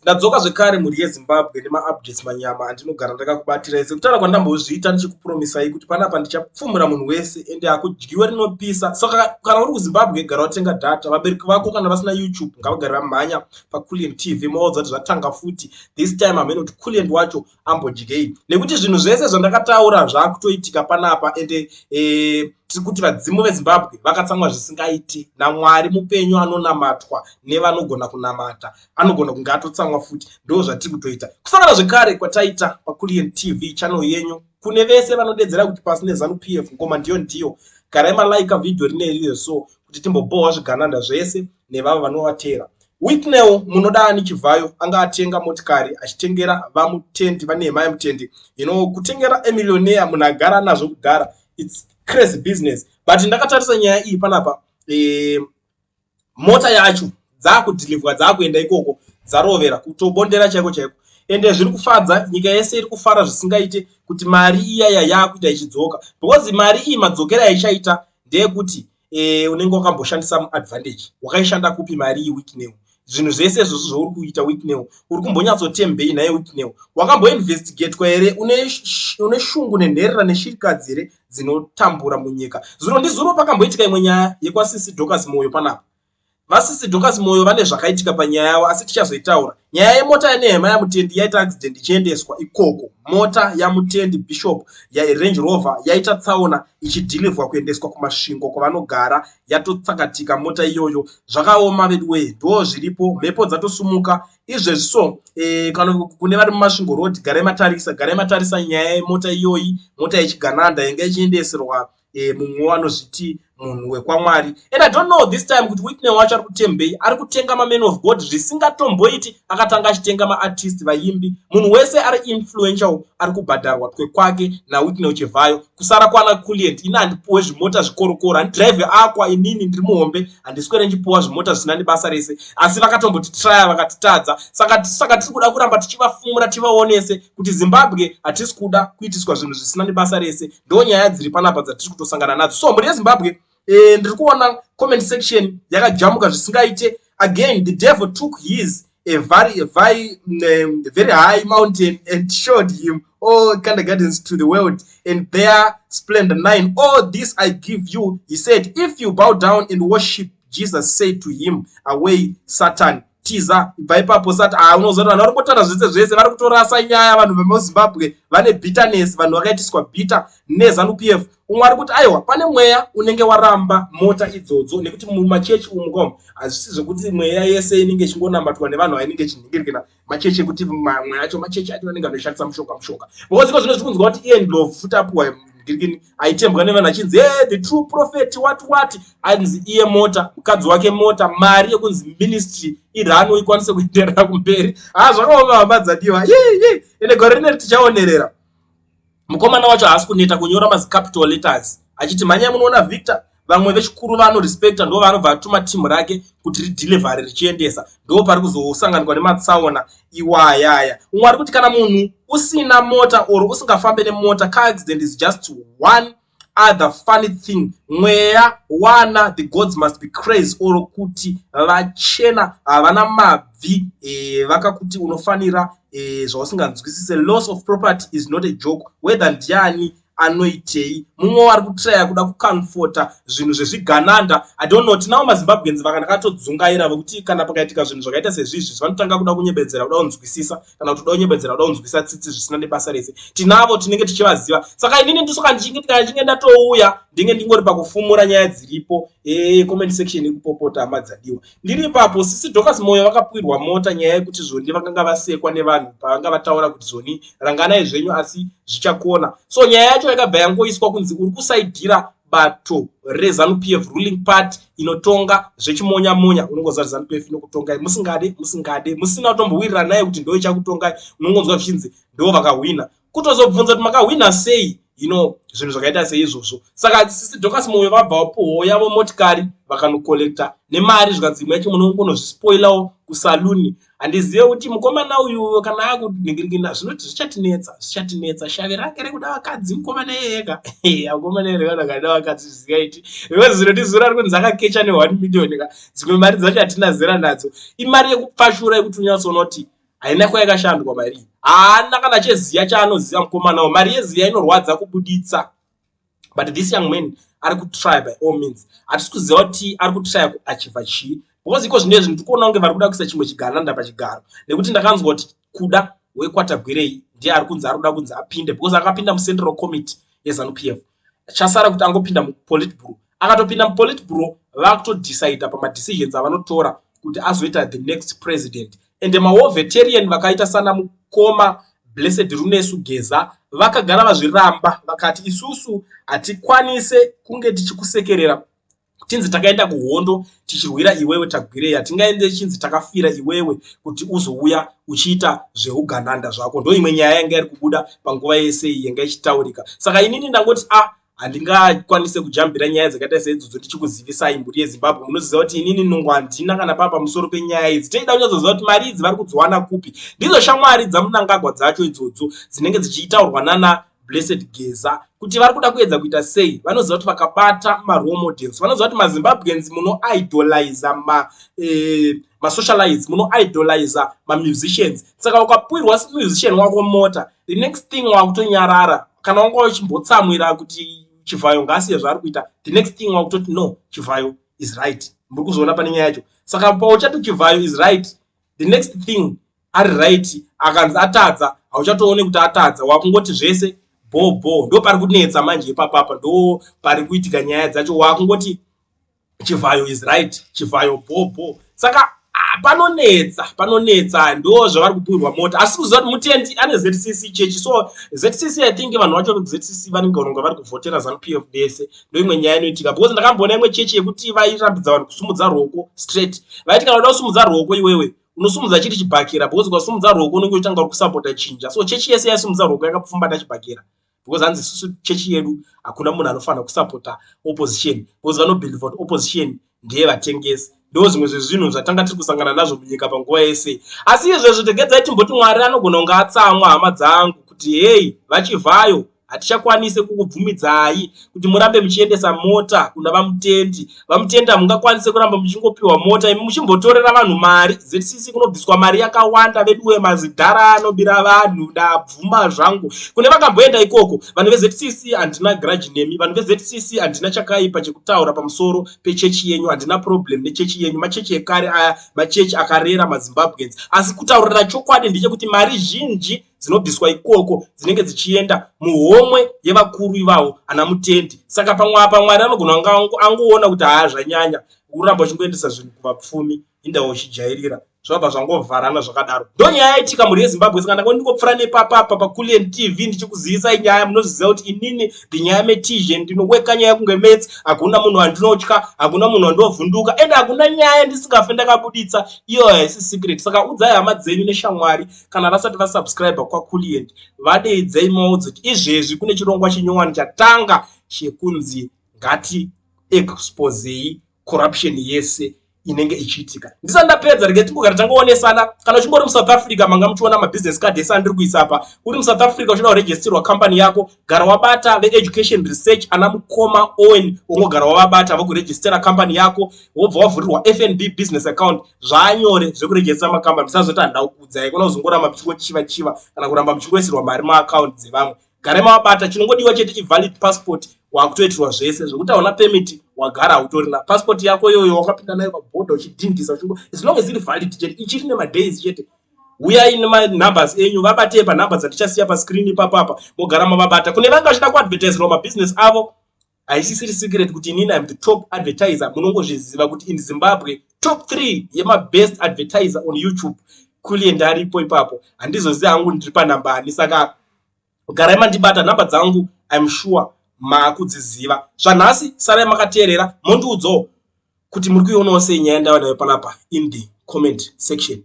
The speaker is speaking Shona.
ndadzoka zvekare muri yeZimbabwe nema-updates manyama andinogara ndakakubatira ese kutaura kwandambozviita ndichikupromisai kuti panapa ndichapfumura munhu wese ende hakudyiwe rinopisa. Saka kana uri kuZimbabwe gara utenga data. Vabereki vako kana vasina YouTube ngavagare vamhanya paCoolend TV maudza kuti zvatanga futi this time amene kuti Coolend wacho ambodyei nekuti zvinhu zvese zvandakataura zvakutoitika panapa ende tiri kuti vadzimu veZimbabwe vakatsamwa zvisingaiti naMwari mupenyu anonamatwa nevanogona kunamata anogona kunge atotsamwa futi. Ndo zvatiri kutoita kusangana zvekare kwataita paCoolend TV channel yenyu. Kune vese vanodedzera kuti pasi neZanu-PF ngoma ndiyo garai malaika video rineri so kuti timbobohwa zvigananda zvese nevavo vanovatera. Whitney munodani Chivhayo anga atenga motikari achitengera vamutendi vanehema yemutendi kutengera emillionaire munhu agara nazvo kudhara it's crazy business. But ndakatarisa nyaya iyi panapa mota yacho dzakudhilivhwa dzakuenda ikoko dzarovera kutobondera chaiko ende zviri kufadza nyika yese iri kufara zvisingaite kuti mari iyaya yakuita ichidzoka because mari iyi madzokera aichaita ndeyekuti unenge wakamboshandisa advantage wakaishanda kupi mari iyi Whitney. Zvinhu zvese izvozvo zvouri kuita Whitney uri kumbonyatsotembei naye Whitney wakamboinvestigatewa here une shungu nenherera neshirikadzi here dzinotambura munyika. Zvino ndizuro pakamboitika imwe nyaya yekwasisi Dorcas Moyo panapa. Vasisi Dorcas Moyo vane zvakaitika panyaya yavo asi tichazoitaura. Nyaya yemota yenehema yamutendi yaita accident ichiendeswa ikoko. Mota yamutendi Bishop Range Rover yaita tsaona ichidhilivhwa kuendeswa kumasvingo kwavanogara yatotsakatika mota iyoyo. Zvakaoma veduwe ndo zviripo mhepo dzatosumuka izvezvi so kana kune vari mumasvingo road garai matarisa nyaya yemota iyoyi mota yechigananda yanga ichiendeserwa mumwe wanozviti munhu wekwaMwari. And I don't know this time kuti Whitney wacho ari kutembei ari kutenga ma-men of God zvisingatomboiti akatanga achitenga ma-artist vaimbi munhu wese ari influential ari kubhadharwa kwake naWhitney Chivhayo kusara kwana Coolend ina handipuwe zvimota zvikorokoro handidhiraivhe akwa inini ndiri muhombe handiswere ndipuwa zvimota zvisina nebasa rese asi vakatomboti traya vakatitadza saka tiri kuda kuramba tichivafumura tivaonese kuti Zimbabwe hatisi kuda kuitiswa zvinhu zvisina nebasa rese. Ndo nyaya dziri panapa dzatiri kutosangana nadzo. So muri yeZimbabwe ndiri kuona comment section yakajamuka zvisingaite. Again the devil took his a very high mountain and showed him all kindergartens to the world and their splendor 9. All this I give you, he said, if you bow down and worship. Jesus said to him, away Satan. Tiza ipapo Satan unozoona vanhu vari kutara zvese vari kutorasa nyaya vanhu vemuZimbabwe vane bitterness vanhu vakaitiswa bitter neZanu-PF. Umwe ari kuti aiwa pane mweya unenge waramba mota idzodzo nekuti mumachechi umu hazvisi zvokuti mweya yese inenge ichingonamatwa nevanhu vainenge ichinhingirikana machechi ekuti mamwe acho machechi acho anenge anoshandisa mushonga because iko zvino zviri kunzwa kuti iye ndinofuta aitembwa nevanhu achinzi the true prophet what anzi iye mota mukadzi wake mota mari yekunzi ministry irano ikwanise kuenderera kumberi zvakaoma vamadzadiwa ende gore rineri tichaonerera. Mukomana wacho haasi kuneta kunyora macapital letters achiti mhanya munoona Victor vamwe vechikuru vanorespecta ndo vanobva atuma timu rake kuti ridhilivhari richiendesa ndo pari kuzosanganikwa nematsaona iwayaya. Umwe ari kuti kana munhu usina mota or usingafambe nemota car accident is just one other funny thing. Mweya wana the gods must be crazy or kuti vachena havana mabvi vakakuti unofanira zvausinganzwisise. Loss of property is not a joke whether ndiani anoitei. Mumwe wari kutraya kuda kucomforta zvinhu zvezvigananda. I don't know tinawo maZimbabweans vakatodzungaira vekuti kana pakaitika zvinhu zvakaita sezvizvi vanotanga kuda kunyebedzera kuda kunzwisisa kana kuti kuda kunyebedzera kuda kunzwisisa tsitsi zvisina nebasa rese. Tinavo tinenge tichivaziva saka inini ndisoka ndichinge ndatouya ndinge ndingori pakufumura nyaya dziripo comment section ikupopota amadzadiwa ndiri ipapo. Sisi Dorcas Moyo vakapwirwa mota nyaya yekuti zvoni vakanga vasekwa nevanhu pavanga vataura kuti zvoni ranganai zvenyu asi zvichakona. So nyaya yacho yakabva yangoiswa kunzi uri kusaidhira bato reZanu-PF ruling party inotonga zvechimonya-monya. Unongonzwa kuti ZANU-PF inokutongai musingade musina kutombowirira naye kuti ndo ichakutongai. Unongonzwa zvichinzi ndo vakahwina kutozobvunza kuti makahwina sei zvinhu zvakaita seizvozvo. Saka sisi Dorcas Moyo vabva vapuhwo yavo motikari vakanokolekta nemari zvikanzi imwe yacho munongonozvispoilawo kusaluni. Handizive kuti mukomana uyu kana akudhingirikina zvinoti zvichatinetsa shave rake rekuda vakadzi mukomana yega mukomana yega akada vakadzi zvisingaiti because zvinoti zura rikunzi akakecha ne1 million dzimwe mari dzacho hatina zera nadzo imari yekupfashura yekuti unyatsoona kuti haina kwayakashandwa mari haana kana cheziya chaanoziva mukomanawo. Mari yeziya inorwadza kubuditsa, but this young man ari kutry by all means. Hatisi kuziva kuti ari kutry kuachiva chii, because iko zvinezvi ndikuona kunge vari kuda kuisa chimwe chigananda pachigaro, nekuti ndakanzwa kuti kuda wekwatagwirei ndiye ari kunzi ari kuda kunzi apinde, because akapinda mucentral committee yeZANU-PF. Chasara kuti angopinda mupolitburo, akatopinda mupolitburo vakutodecida pamadecisions avanotora kuti azoita the next president. And mawo veteran vakaita sana Mukoma, Blessed Runesu Geza vakagara vazviramba vakati isusu hatikwanise kunge tichikusekerera tinzi takaenda kuhondo tichirwira iwewe Tagwirei, hatingaende chinzi takafira iwewe kuti uzouya uchiita zveugananda zvako. Ndo imwe nyaya yanga iri kubuda panguva yese yanga ichitaurika. Saka inini ndangoti handingakwanise kujambira nyaya dzakaita seidzodzo ndichikuzivisai mburi yeZimbabwe. Munoziva kuti inini nungu handina kana papa musoro penyaya idzi. Toida kunyazoziva kuti mari idzi vari kudziwana kupi. Ndidzo shamwari dzamunangagwa dzacho idzodzo dzinenge dzichitaurwa nana Blessed Geza kuti vari kuda kuedza kuita sei. Vanoziva kuti vakabata marole models, vanoziva kuti maZimbabweans muno idolize masocialites, muno idolize mamusicians. Saka ukapuirwa musician wako mota, the next thing wakutonyarara kana wanga uchimbotsamwira kuti Chivhayo ngasiye zvaari kuita, the next thing wakutoti no, Chivhayo is right. Muri kuzoona pane nyaya yacho. Saka pauchati Chivhayo is right, the next thing ari right akanzi atadza, hauchatoone kuti atadza, wakungoti zvese bobo. Ndo pari kunetsa manje ipapapa, ndo pari kuitika nyaya dzacho, wakungoti Chivhayo is right, Chivhayo bobo. Saka panonetsa ndo zvavari kupurwa mota. Asi kuziva kuti Mutendi ane ZCC chechi, so ZCC I think vanhu vacho ZCC vanenge vanonga vari kuvhotera ZANU-PF dese. Ndo imwe nyaya inoitika, because ndakamboona imwe chechi yekuti vairambidza vanhu kusumudza ruoko straight. Vaiti kana unoda kusumudza ruoko iwewe unosumudza chiri chibhakera, because ukasumudza ruoko unenge uchitanga kusapota chinja. So chechi yese yaisumudza ruoko yakapfumbata chibhakera, because hanzi isusu chechi yedu hakuna munhu anofanira kusapota opposition, because vanobelieve kuti opposition ndiye vatengesi. Ndo zvimwe zvezvinhu zvatanga tiri kusangana nazvo munyika panguva yese. Asi izvezvo tegedzai timboti Mwari anogona kunge atsamwa hama dzangu kuti hey, vaChivhayo hatichakwanise kukubvumidzai kuti murambe muchiendesa mota kuna vaMutendi. VaMutendi hamungakwanise kuramba muchingopiwa mota, imi muchimbotorera vanhu mari. ZCC kunobviswa mari yakawanda, veduwe mazidhara anobira vanhu, ndabvuma zvangu. Kune vakamboenda ikoko, vanhu veZCC handina grudge nemi, vanhu veZCC handina chakaipa chekutaura pamusoro pechechi yenyu, handina problem nechechi yenyu. Machechi ekare aya machechi akarera maZimbabweans. Asi kutaurira chokwadi ndechekuti mari zhinji dzinobviswa ikoko dzinenge dzichienda muhomwe yevakuru ivavo ana Mutendi. Saka pamwe Mwari anogona angoona kuti zvanyanya uramba uchingoendesa zvinhu kuvapfumi indawo uchijairira zvabva zvangovharana zvakadaro. Ndo nyaya yaitika muri yeZimbabwe. Saka ndakondingopfura nepapapa paKulian TV ndichikuzivisai nyaya. Munoziva kuti inini ndinyaya metizhe, ndinoweka nyaya kunge metsi, hakuna munhu wandinotya, hakuna munhu wandovhunduka, ende hakuna nyaya ndisingafe ndakabuditsa. Iyo haisi secret. Saka udzai hama dzenyu neshamwari kana vasati vasubscribe kwaKulian, vadeidzai maudzi kuti izvezvi kune chirongwa chinyowani chatanga chekunzi ngati exposei corruption yese inenge ichiitika. Ndisati ndapedza, rege timbogara tangoonesana. Kana uchingori muSouth Africa manga muchiona mabusiness card ese andiri kuisa apa. Uri muSouth Africa uchida kuregisterwa company yako, gara wabata veEducation Research ana Mukoma Owen, ungogara wabata vokuregistera company yako, wobva wavhurirwa FNB business account. Zvanyore zvekuregistera makambani. Musazoti handaukudzai, kuna kuzongoramba muchingochiva kana kuramba muchingoisirwa mari maaccount dzevamwe. Gare mawabata, chinongodiwa chete valid passport, wakutoitirwa zvese zvokuti hauna permit wagara hautorina. Passport yako iyoyo wakapinda nayo pabhodha uchidhindisa uchingo, as long as iri valid chete, ichiri nemadays chete. Uyai nemanumbers enyu, vabatei panumber dzatichasiya pascreen ipapapa, mogara mavabata. Kune vanga vachida kuadvertisera mabusiness avo, haisisiri secret kuti inini I'm the top advertiser. Munongozviziva kuti in Zimbabwe top 3 yemabest advertiser on YouTube. Kulian ndaripo ipapo, handizoziva hangu ndiri panambani. Saka garai mandibata, namba dzangu I'm sure makudziziva. Zvanhasi sarai makateerera, mondiudzawo kuti muri kuionawo sei nyaya ndava nayo panapa in the comment section.